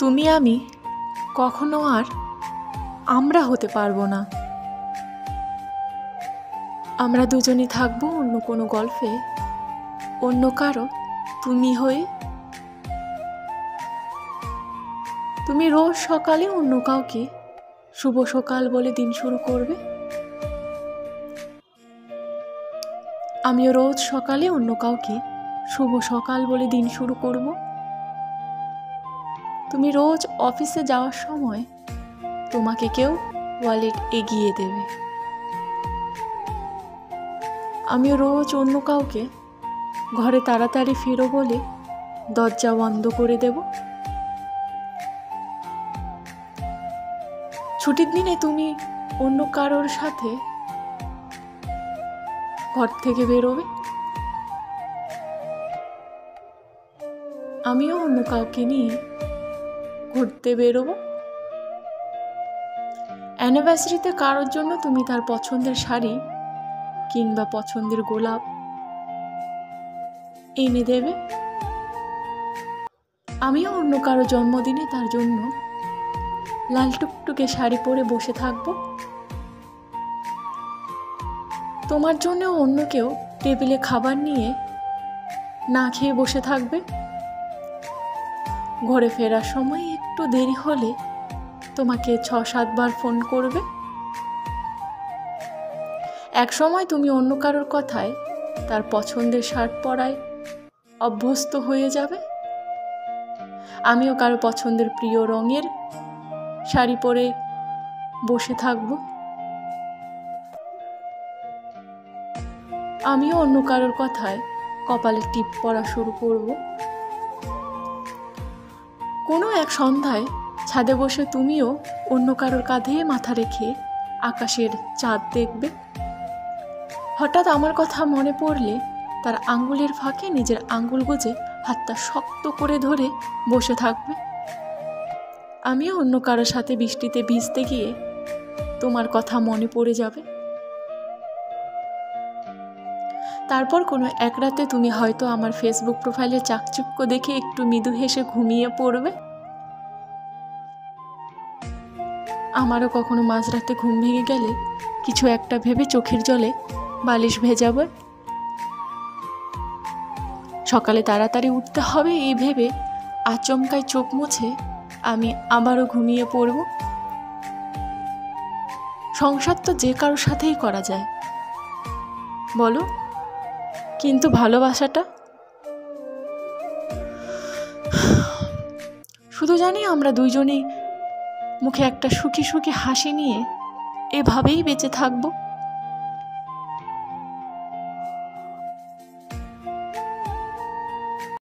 তুমি আমি কখনো আর আমরা হতে পারবো না। আমরা দুজনই থাকবো অন্য কোনো গল্পে, অন্য কারো তুমি হয়ে। তুমি রোজ সকালে অন্য কাউকে শুভ সকাল বলে দিন শুরু করবে, আমিও রোজ সকালে অন্য কাউকে শুভ সকাল বলে দিন শুরু করব। তুমি রোজ অফিসে যাওয়ার সময় তোমাকে কেউ ওয়ালেট এগিয়ে দেবে, আমিও রোজ অন্য কাউকে ঘরে তাড়াতাড়ি ফিরো বলে দরজা বন্ধ করে দেব। ছুটির দিনে তুমি অন্য কারোর সাথে ঘর থেকে বেরোবে, আমিও অন্য কাউকে নিয়ে ঘুরতে বেরোবো। অ্যানিভার্সারিতে কারোর জন্য তুমি তার পছন্দের শাড়ি কিংবা পছন্দের গোলাপ এনে দেবে, আমিও অন্য কারো জন্মদিনে তার জন্য লাল টুকটুকে শাড়ি পরে বসে থাকবো। তোমার জন্যও অন্য কেউ টেবিলে খাবার নিয়ে না খেয়ে বসে থাকবে, ঘরে ফেরার সময় একটু দেরি হলে তোমাকে 6-7 বার ফোন করবে। এক সময় তুমি অন্য কারোর কথায় তার পছন্দের শার্ট পরায় অভ্যস্ত হয়ে যাবে, আমিও কারো পছন্দের প্রিয় রঙের শাড়ি পরে বসে থাকব, আমিও অন্য কারোর কথায় কপালে টিপ পরা শুরু করব। কোনো এক সন্ধ্যায় ছাদে বসে তুমিও অন্য কারোর কাঁধে মাথা রেখে আকাশের চাঁদ দেখবে, হঠাৎ আমার কথা মনে পড়লে তার আঙ্গুলের ফাঁকে নিজের আঙ্গুল গুজে হাতটা শক্ত করে ধরে বসে থাকবে, আমিও অন্য কারোর সাথে বৃষ্টিতে ভিজতে গিয়ে তোমার কথা মনে পড়ে যাবে। তারপর কোনো এক রাতে তুমি হয়তো আমার ফেসবুক প্রোফাইলে চাকচিক্য দেখে একটু মৃদু হেসে ঘুমিয়ে পড়বে, আমারও কখনো মাঝরাতে ঘুম ভেঙে গেলে কিছু একটা ভেবে চোখের জলে বালিশ ভেজাবে, সকালে তাড়াতাড়ি উঠতে হবে এই ভেবে আচমকায় চোখ মুছে আমি আবারও ঘুমিয়ে পড়ব। সংসার তো যে কারোর সাথেই করা যায় বলো, কিন্তু ভালোবাসাটা শুধু জানি আমরা দুইজনেই মুখে একটা সুখী সুখী হাসি নিয়ে এভাবেই বেঁচে থাকবো।